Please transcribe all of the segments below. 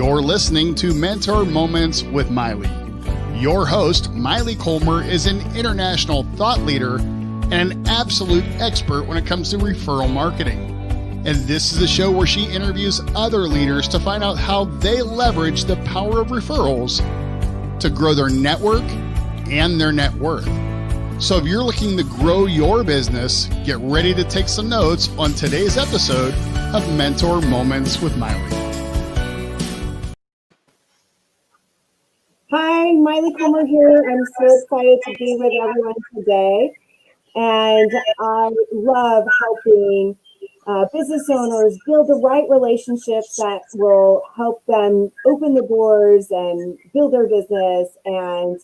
You're listening to Mentor Moments with Maile. Your host, Maile Collmer, is an international thought leader and an absolute expert when it comes to referral marketing. And this is a show where she interviews other leaders to find out how they leverage the power of referrals to grow their network and their net worth. So if you're looking to grow your business, get ready to take some notes on today's episode of Mentor Moments with Maile. Hi, Maile Collmer here. I'm so excited to be with everyone today. And I love helping business owners build the right relationships that will help them open the doors and build their business and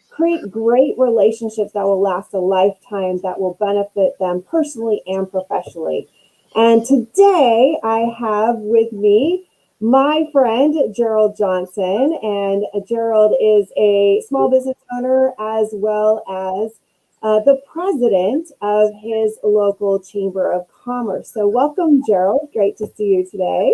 create great relationships that will last a lifetime, that will benefit them personally and professionally. And today I have with me my friend, Gerald Johnson. And Gerald is a small business owner as well as the president of his local Chamber of Commerce. So welcome, Gerald. Great to see you today.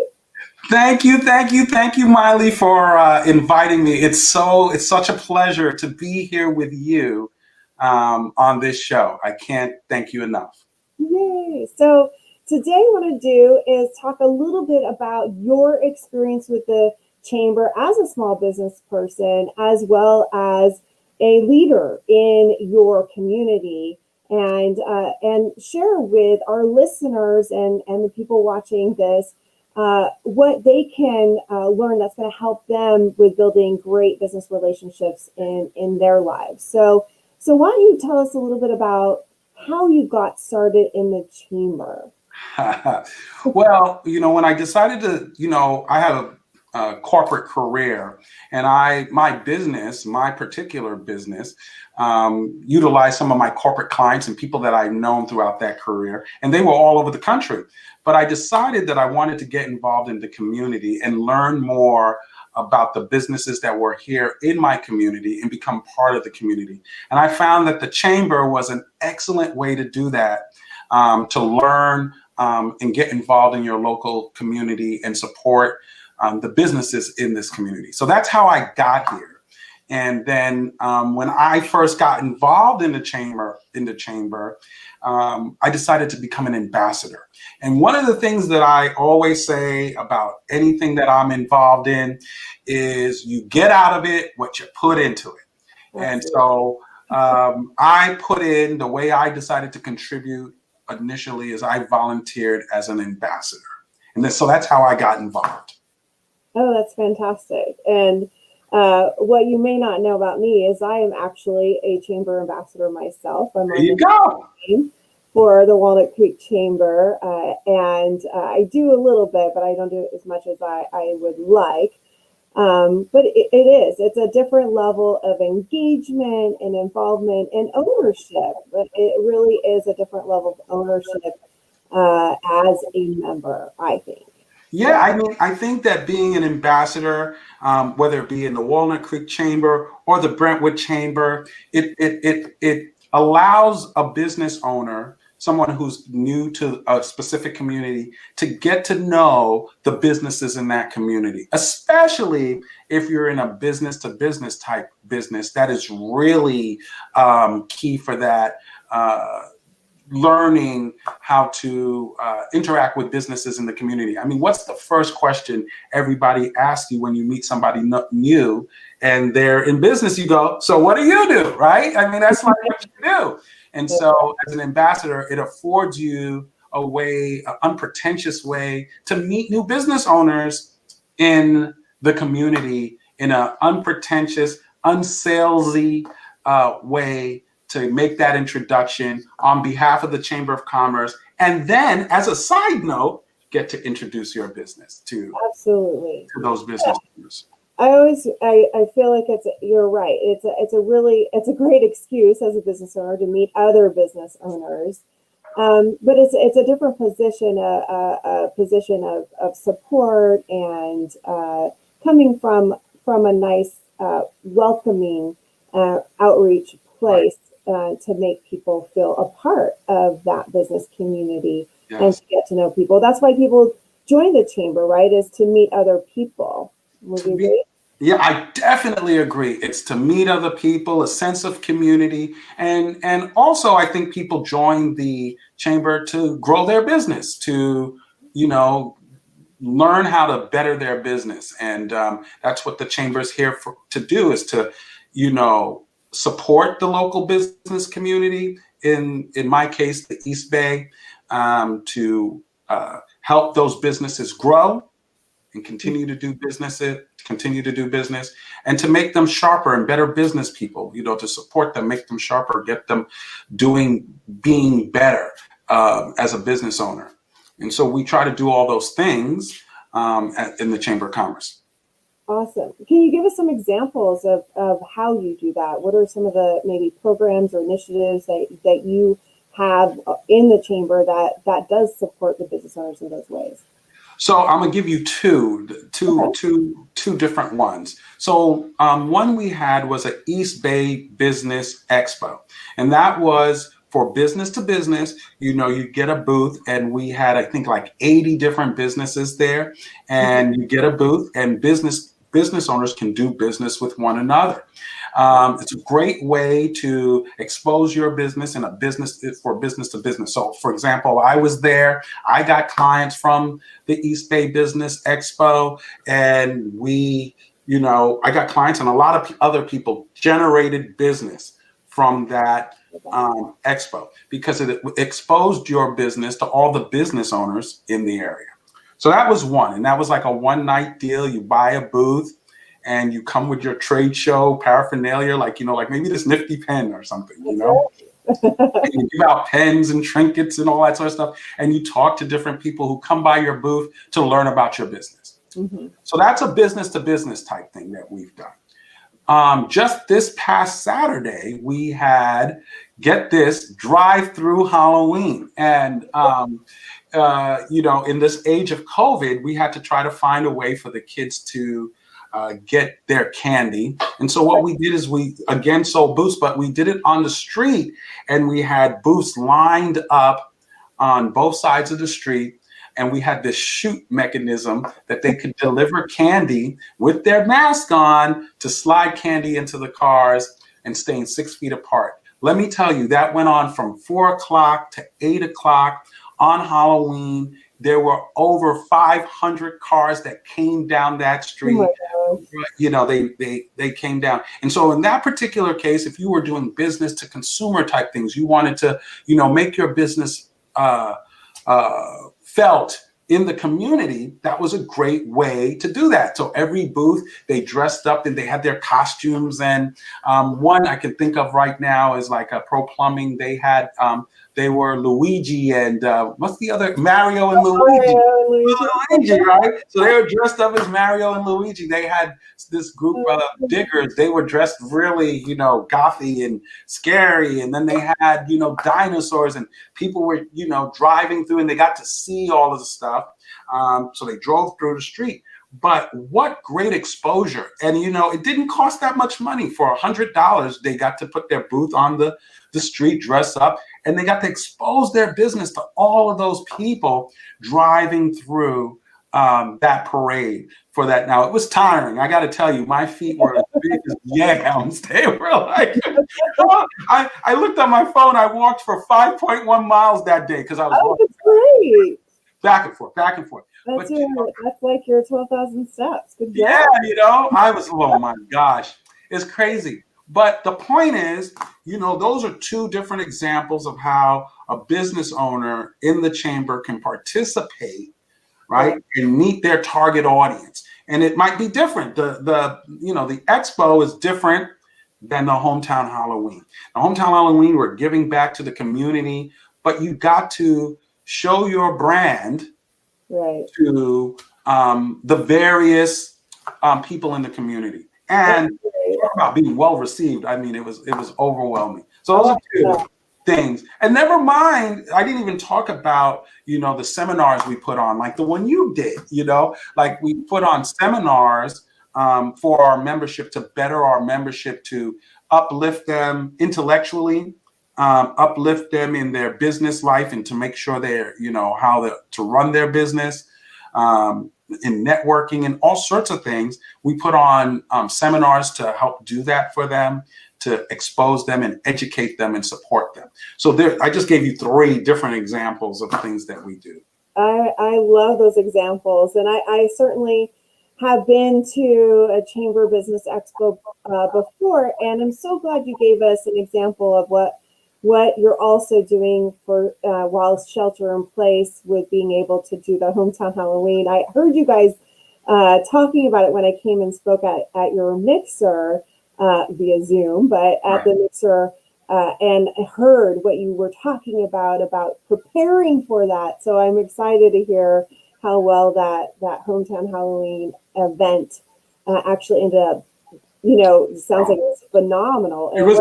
Thank you, Maile, for inviting me. It's such a pleasure to be here with you on this show. I can't thank you enough. Yay! So today what I want to do is talk a little bit about your experience with the Chamber as a small business person, as well as a leader in your community, and share with our listeners and the people watching this what they can learn that's going to help them with building great business relationships in their lives. So why don't you tell us a little bit about how you got started in the Chamber? Well, when I decided to, I had a corporate career, and my particular business, utilized some of my corporate clients and people that I've known throughout that career, and they were all over the country. But I decided that I wanted to get involved in the community and learn more about the businesses that were here in my community and become part of the community. And I found that the Chamber was an excellent way to do that, to learn and get involved in your local community and support the businesses in this community. So that's how I got here. And then when I first got involved in the chamber, I decided to become an ambassador. And one of the things that I always say about anything that I'm involved in is you get out of it what you put into it. And so I put in, the way I decided to contribute initially is I volunteered as an ambassador. And so that's how I got involved. Oh, that's fantastic. And what you may not know about me is I am actually a Chamber ambassador myself. I'm there you go. For the Walnut Creek Chamber. And I do a little bit, but I don't do it as much as I would like. But it's a different level of engagement and involvement and ownership. But it really is a different level of ownership as a member, I think. Yeah, I think that being an ambassador, whether it be in the Walnut Creek Chamber or the Brentwood Chamber, it allows a business owner, someone who's new to a specific community, to get to know the businesses in that community, especially if you're in a business to business type business. That is really key for that. Learning how to interact with businesses in the community. I mean, what's the first question everybody asks you when you meet somebody new and they're in business? You go, so what do you do, right? I mean, that's like what you do. And so as an ambassador, it affords you a way, an unpretentious way to meet new business owners in the community in an unpretentious, unsalesy way, to make that introduction on behalf of the Chamber of Commerce. And then, as a side note, get to introduce your business to those business owners. I feel like you're right. It's a great excuse as a business owner to meet other business owners. But it's a different position, a position of support and coming from a nice, welcoming outreach place to make people feel a part of that business community. Yes. And to get to know people. That's why people join the chamber, right? Is to meet other people. Would you agree? Yeah, I definitely agree. It's to meet other people, a sense of community, and also I think people join the chamber to grow their business, to you know learn how to better their business, and that's what the chamber is here for to do, is to support the local business community. In my case, the East Bay, to help those businesses grow and continue to do business, and to make them sharper and better business people, to support them, make them sharper, get them being better as a business owner. And so we try to do all those things in the Chamber of Commerce. Awesome. Can you give us some examples of how you do that? What are some of the maybe programs or initiatives that you have in the chamber that does support the business owners in those ways? So I'm gonna give you two different ones. So one we had was an East Bay Business Expo, and that was for business to business. You get a booth, and we had, I think, like 80 different businesses there, and you get a booth, and business owners can do business with one another. It's a great way to expose your business and for business to business. So, for example, I was there. I got clients from the East Bay Business Expo, and I got clients, and a lot of other people generated business from that expo, because it exposed your business to all the business owners in the area. So that was one, and that was like a one-night deal. You buy a booth, and you come with your trade show paraphernalia, like maybe this nifty pen or something, and you give out pens and trinkets and all that sort of stuff, and you talk to different people who come by your booth to learn about your business. Mm-hmm. So that's a business to business type thing that we've done. Just this past Saturday, we had, get this, drive-through Halloween. And, in this age of COVID, we had to try to find a way for the kids to get their candy. And so what we did is we, again, sold booths, but we did it on the street, and we had booths lined up on both sides of the street. And we had this chute mechanism that they could deliver candy with their mask on, to slide candy into the cars and staying 6 feet apart. Let me tell you, that went on from 4 o'clock to 8 o'clock on Halloween. There were over 500 cars that came down that street. Oh they came down. And so in that particular case, if you were doing business to consumer type things, you wanted to, make your business felt in the community, that was a great way to do that. So every booth, they dressed up and they had their costumes. And one I can think of right now is like a Pro Plumbing. They were Luigi and what's the other? Mario and Luigi. Luigi, right? So they were dressed up as Mario and Luigi. They had this group of diggers. They were dressed really, gothy and scary. And then they had, dinosaurs, and people were, driving through, and they got to see all of the stuff. So they drove through the street. But what great exposure. And, it didn't cost that much money. For $100, they got to put their booth on the street, dress up, and they got to expose their business to all of those people driving through that parade for that. Now, it was tiring. I got to tell you, my feet were as big as yams. They were like, I looked on my phone. I walked for 5.1 miles that day because I was walking. That's great. Back and forth, back and forth. That's like your 12,000 steps. Good job. Yeah, I was, oh my gosh, it's crazy. But the point is, those are two different examples of how a business owner in the chamber can participate, right, and meet their target audience. And it might be different. The expo is different than the hometown Halloween. The hometown Halloween, we're giving back to the community, but you got to show your brand to the various people in the the and talk about being well received. I mean, it was overwhelming. So those are two things. And never mind, I didn't even talk about, the seminars we put on, like the one you did, like we put on seminars for our membership, to better our membership, to uplift them intellectually, uplift them in their business life, and to make sure they're, how to run their business. in networking and all sorts of things. We put on seminars to help do that for them, to expose them and educate them and support them. So there, I just gave you 3 different examples of things that we do. I love those examples. And I certainly have been to a Chamber Business Expo before, and I'm so glad you gave us an example of what you're also doing for while shelter in place with being able to do the hometown Halloween. I heard you guys talking about it when I came and spoke at your mixer via Zoom, but at the mixer, and heard what you were talking about preparing for that. So I'm excited to hear how well that hometown Halloween event actually ended up. Sounds like it's phenomenal. It was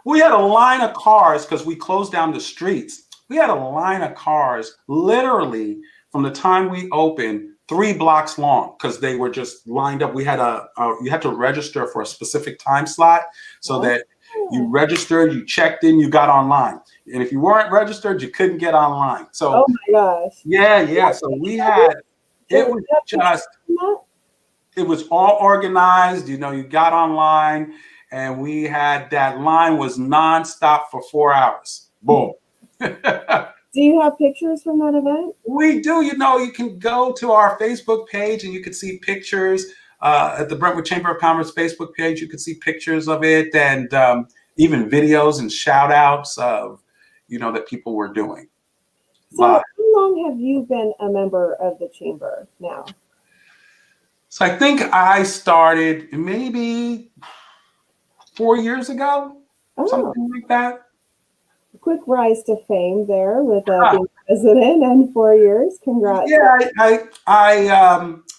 we had a line of cars because we closed down the streets. We had a line of cars literally from the time we opened 3 blocks long because they were just lined up. We had you had to register for a specific time slot so that you registered, you checked in, you got online. And if you weren't registered, you couldn't get online. So, oh my gosh. Yeah. So we had, it was all organized, you got online, and we had, that line was nonstop for 4 hours. Boom. Do you have pictures from that event? We do. You can go to our Facebook page and you can see pictures at the Brentwood Chamber of Commerce Facebook page. You can see pictures of it and even videos and shout outs of, that people were doing. So how long have you been a member of the Chamber now? So I think I started maybe 4 years ago, something like that. A quick rise to fame there with being president in 4 years. Congrats. Yeah,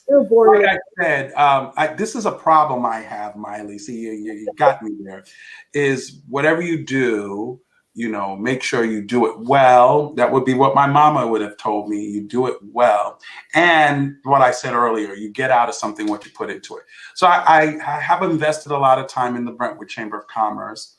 you're born. Like I said, this is a problem I have, Miley. See, you got me there. Is whatever you do, make sure you do it well. That would be what my mama would have told me. You do it well. And what I said earlier, you get out of something what you put into it. So I have invested a lot of time in the Brentwood Chamber of Commerce.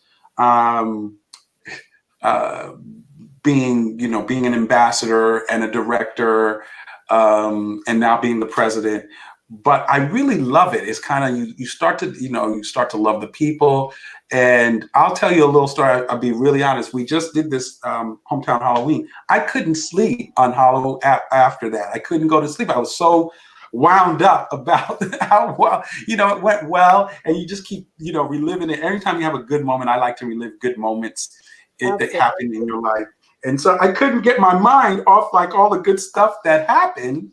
Being an ambassador and a director, and now being the president. But I really love it. It's kind of, you start to love the people. And I'll tell you a little story. I'll be really honest. We just did this hometown Halloween. I couldn't sleep on Halloween after that. I couldn't go to sleep. I was so wound up about how well, it went well. And you just keep, reliving it. Every time you have a good moment, I like to relive good moments that happened in your life. And so I couldn't get my mind off like all the good stuff that happened.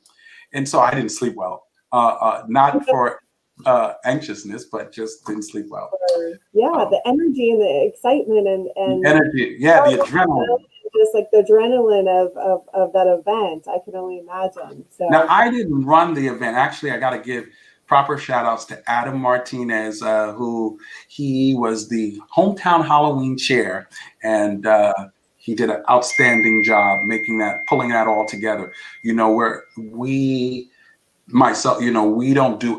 And so I didn't sleep well. Not for anxiousness, but just didn't sleep well. Yeah, the energy and the excitement and the energy, the adrenaline. Just like the adrenaline of that event, I can only imagine. So now I didn't run the event. Actually, I got to give proper shout outs to Adam Martinez, who he was the hometown Halloween chair, and he did an outstanding job pulling that all together. Where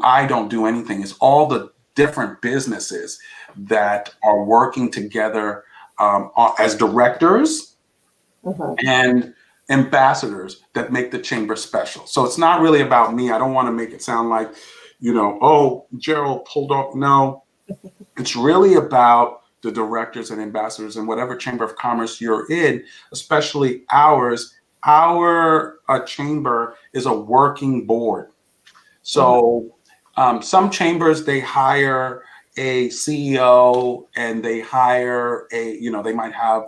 I don't do anything. It's all the different businesses that are working together as directors and ambassadors that make the chamber special. So it's not really about me. I don't want to make it sound like, Gerald pulled off. No, it's really about the directors and ambassadors and whatever chamber of commerce you're in, especially ours. Our chamber is a working board. So some chambers, they hire a CEO and they hire they might have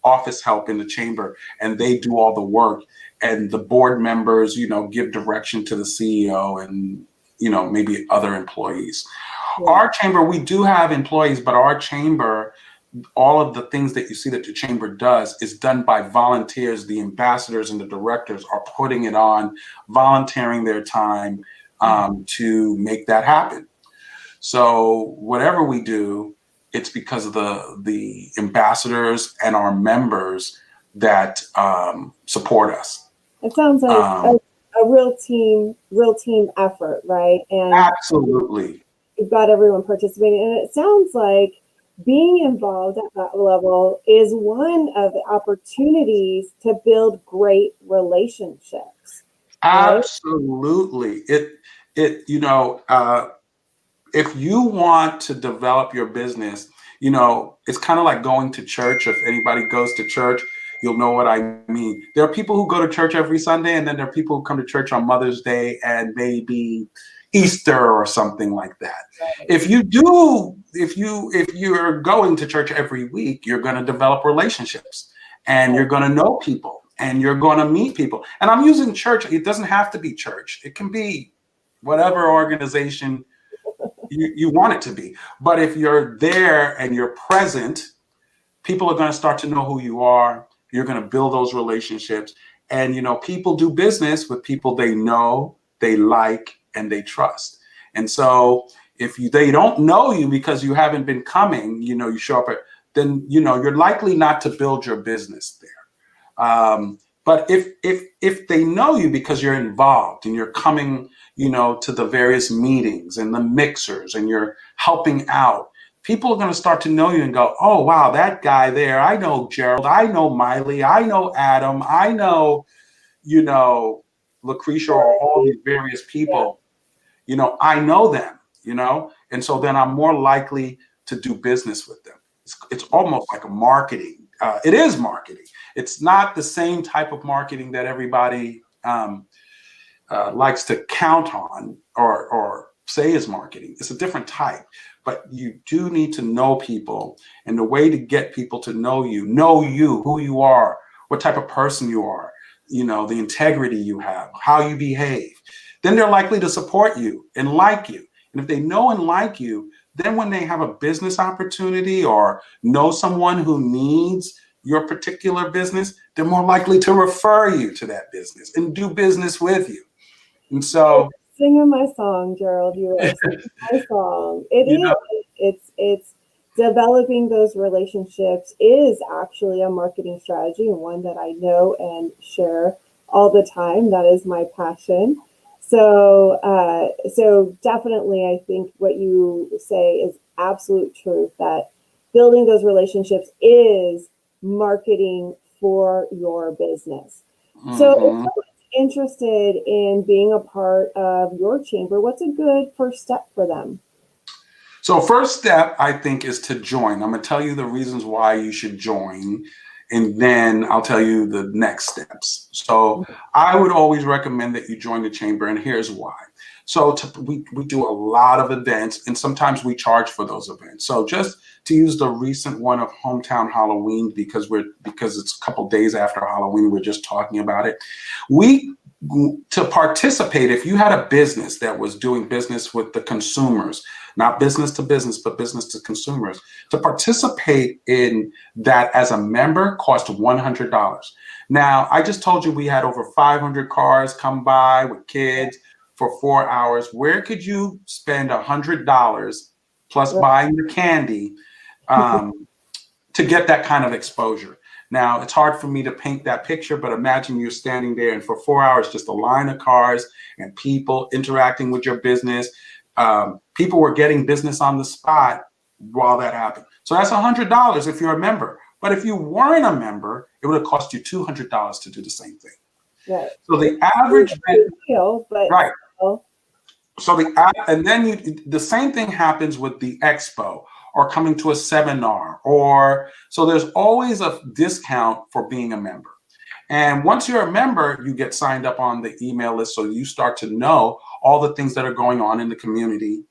office help in the chamber and they do all the work, and the board members, give direction to the CEO and, maybe other employees. Yeah. Our chamber, we do have employees, but our chamber, all of the things that you see that the chamber does is done by volunteers. The ambassadors and the directors are putting it on, volunteering their time to make that happen. So whatever we do, it's because of the ambassadors and our members that support us. It sounds like a real team effort, right? And absolutely. You've got everyone participating. And it sounds like being involved at that level is one of the opportunities to build great relationships. right? Absolutely. If you want to develop your business, it's kind of like going to church. If anybody goes to church, you'll know what I mean. There are people who go to church every Sunday, and then there are people who come to church on Mother's Day and maybe Easter or something like that. If you're going to church every week, you're going to develop relationships and you're going to know people and you're going to meet people. And I'm using church. It doesn't have to be church. It can be whatever organization you want it to be. But if you're there and you're present, people are going to start to know who you are. You're going to build those relationships. And, people do business with people they know, they like, and they trust. And so if they don't know you because you haven't been coming, you show up, then, you're likely not to build your business there. But if they know you because you're involved and you're coming, to the various meetings and the mixers and you're helping out, people are going to start to know you and go, oh, wow, that guy there. I know Gerald. I know Maile. I know Adam. I know, Lucretia or all these various people. I know them, and so then I'm more likely to do business with them. It's almost like a marketing. It is marketing. It's not the same type of marketing that everybody likes to count on or say is marketing. It's a different type, but you do need to know people, and the way to get people to know you, who you are, what type of person you are, the integrity you have, how you behave, then they're likely to support you and like you. And if they know and like you, then when they have a business opportunity or know someone who needs your particular business, they're more likely to refer you to that business and do business with you. And so, singing my song, Gerald. You are singing my song. It's developing those relationships is actually a marketing strategy, and one that I know and share all the time. That is my passion. So definitely, I think what you say is absolute truth, that building those relationships is marketing for your business. So if someone's interested in being a part of your chamber, what's a good first step for them? So first step, I think, is to join. I'm going to tell you the reasons why you should join, and then I'll tell you the next steps. So I would always recommend that you join the chamber, and here's why. So we do a lot of events, and sometimes we charge for those events. So just to use the recent one of Hometown Halloween, because it's a couple days after Halloween, we're just talking about it. To participate, if you had a business that was doing business with the consumers, not business to business, but business to consumers, to participate in that as a member cost $100. Now, I just told you we had over 500 cars come by with kids for 4 hours. Where could you spend $100 plus buying the candy to get that kind of exposure? Now, it's hard for me to paint that picture, but imagine you're standing there and for 4 hours, just a line of cars and people interacting with your business. People were getting business on the spot while that happened. So that's $100 if you're a member. But if you weren't a member, it would have cost you $200 to do the same thing. Right. So the average deal, but right. So the same thing happens with the expo or coming to a seminar, so there's always a discount for being a member. And once you're a member, you get signed up on the email list, so you start to know all the things that are going on in the community,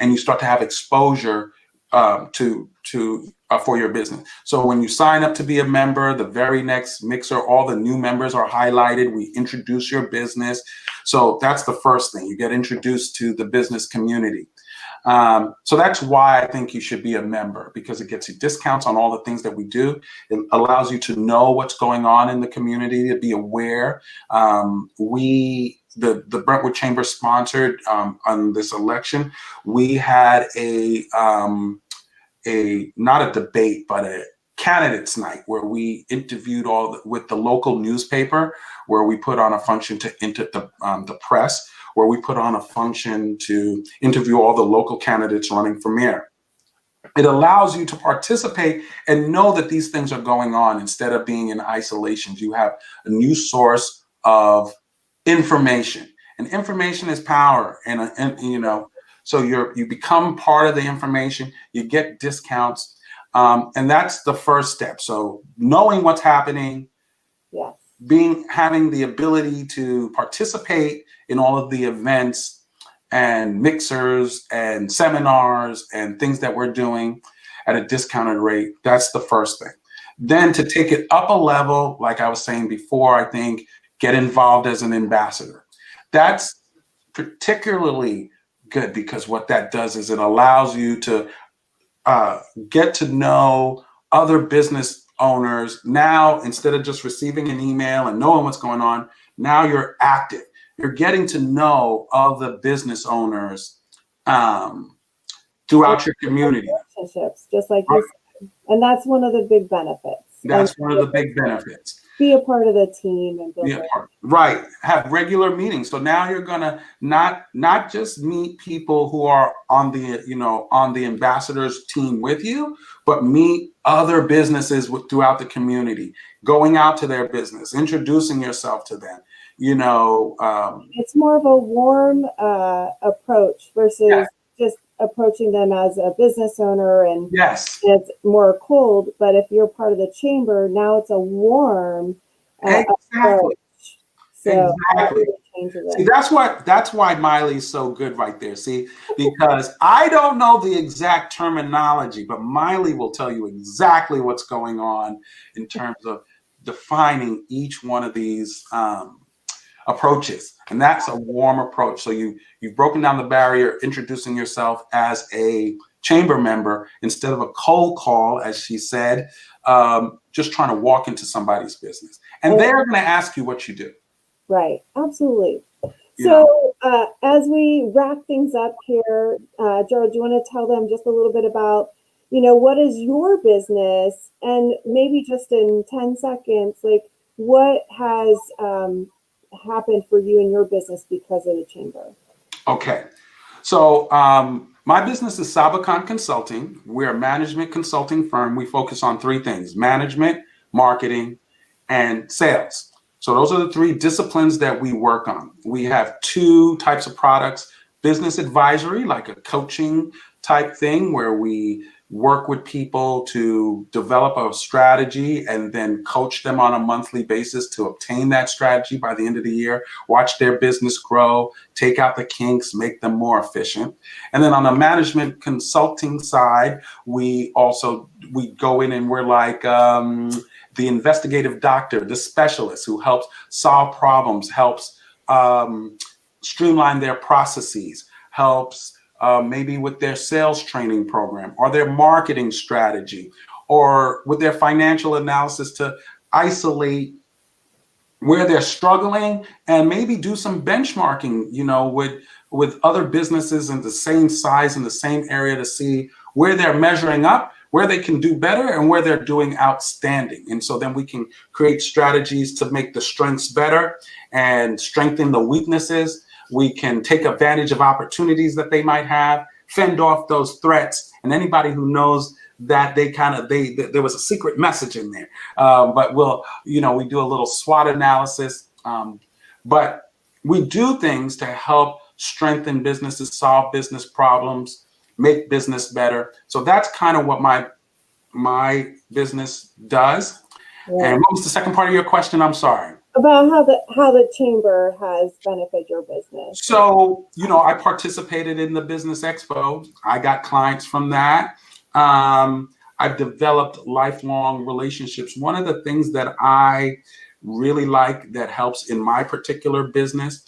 and you start to have exposure for your business. So when you sign up to be a member, the very next mixer, all the new members are highlighted. We introduce your business. So that's the first thing. You get introduced to the business community. So that's why I think you should be a member, because it gets you discounts on all the things that we do. It allows you to know what's going on in the community, to be aware. The Brentwood Chamber sponsored on this election. We had not a debate, but a candidates night where we interviewed with the local newspaper, where we put on a function to the press, where we put on a function to interview all the local candidates running for mayor. It allows you to participate and know that these things are going on instead of being in isolation. You have a new source of information, and information is power. And you know, so you become part of the information, you get discounts. And that's the first step. So knowing what's happening, Yes. having the ability to participate in all of the events and mixers and seminars and things that we're doing at a discounted rate. That's the first thing. Then to take it up a level, like I was saying before, I think get involved as an ambassador. That's particularly good because what that does is it allows you to get to know other business owners. Now, instead of just receiving an email and knowing what's going on, now you're active. You're getting to know other business owners throughout your community. Relationships, just like you said. And that's one of the big benefits. That's one of the big benefits. Be a part of the team and build right. Have regular meetings. So now you're gonna not just meet people who are on the ambassadors team with you, but meet other businesses throughout the community, going out to their business, introducing yourself to them. It's more of a warm approach versus just approaching them as a business owner, and yes, it's more cold. But if you're part of the chamber, now it's a warm approach. So exactly. See, that's why Miley's so good right there. See, because I don't know the exact terminology, but Miley will tell you exactly what's going on in terms of defining each one of these approaches. And that's a warm approach. So you've broken down the barrier, introducing yourself as a chamber member instead of a cold call, as she said, just trying to walk into somebody's business. And they're going to ask you what you do. Right. Absolutely. So as we wrap things up here, Gerald, do you want to tell them just a little bit about, what is your business, and maybe just in 10 seconds, like what has happened for you in your business because of the chamber? Okay. So my business is Sabakan Consulting. We're a management consulting firm. We focus on three things: management, marketing, and sales. So those are the three disciplines that we work on. We have two types of products: business advisory, like a coaching type thing where we work with people to develop a strategy and then coach them on a monthly basis to obtain that strategy by the end of the year, watch their business grow, take out the kinks, make them more efficient. And then on the management consulting side, we go in and we're like the investigative doctor, the specialist who helps solve problems, helps streamline their processes, helps maybe with their sales training program or their marketing strategy or with their financial analysis to isolate where they're struggling and maybe do some benchmarking, with other businesses in the same size in the same area to see where they're measuring up, where they can do better, and where they're doing outstanding. And so then we can create strategies to make the strengths better and strengthen the weaknesses. We can take advantage of opportunities that they might have, fend off those threats, and anybody who knows that there was a secret message in there. But we do a little SWOT analysis. But we do things to help strengthen businesses, solve business problems, make business better. So that's kind of what my business does. Yeah. And what was the second part of your question? I'm sorry. About how the chamber has benefited your business. So, I participated in the Business Expo. I got clients from that. I've developed lifelong relationships. One of the things that I really like that helps in my particular business.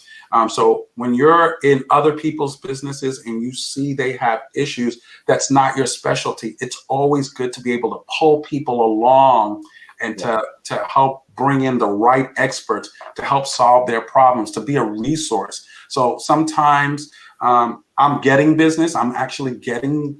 So when you're in other people's businesses and you see they have issues, that's not your specialty. It's always good to be able to pull people along and to help bring in the right experts to help solve their problems, to be a resource. So sometimes I'm getting business. I'm actually getting,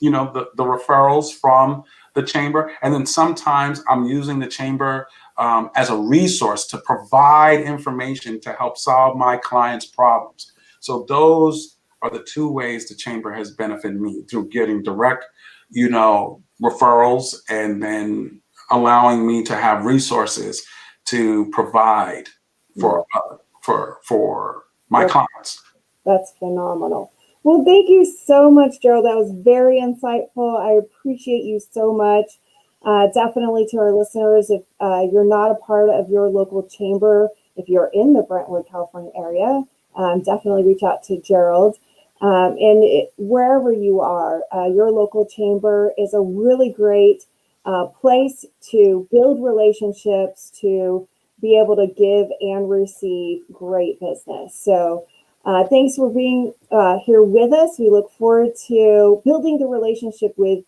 the referrals from the chamber. And then sometimes I'm using the chamber as a resource to provide information to help solve my clients' problems. So those are the two ways the chamber has benefited me, through getting direct, referrals, and then allowing me to have resources to provide for for my clients. That's phenomenal. Well, thank you so much, Gerald. That was very insightful. I appreciate you so much. Definitely to our listeners, if you're not a part of your local chamber, if you're in the Brentwood, California area, definitely reach out to Gerald. Wherever you are, your local chamber is a really great place to build relationships, to be able to give and receive great business. So thanks for being here with us. We look forward to building the relationship with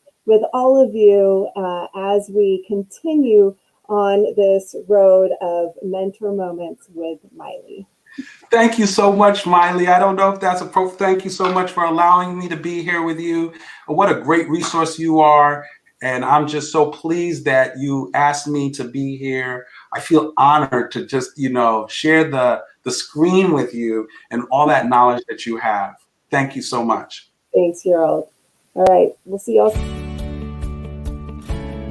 all of you as we continue on this road of mentor moments with Maile. Thank you so much, Maile. I don't know if that's thank you so much for allowing me to be here with you. What a great resource you are. And I'm just so pleased that you asked me to be here. I feel honored to just, share the screen with you and all that knowledge that you have. Thank you so much. Thanks, Gerald. All right. We'll see y'all.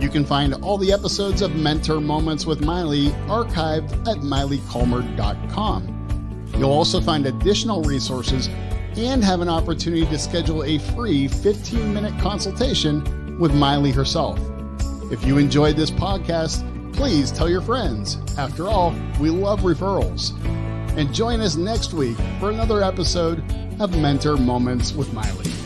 You can find all the episodes of Mentor Moments with Maile archived at milecollmer.com. You'll also find additional resources and have an opportunity to schedule a free 15-minute consultation with Maile herself. If you enjoyed this podcast, please tell your friends. After all, we love referrals. And join us next week for another episode of Mentor Moments with Maile.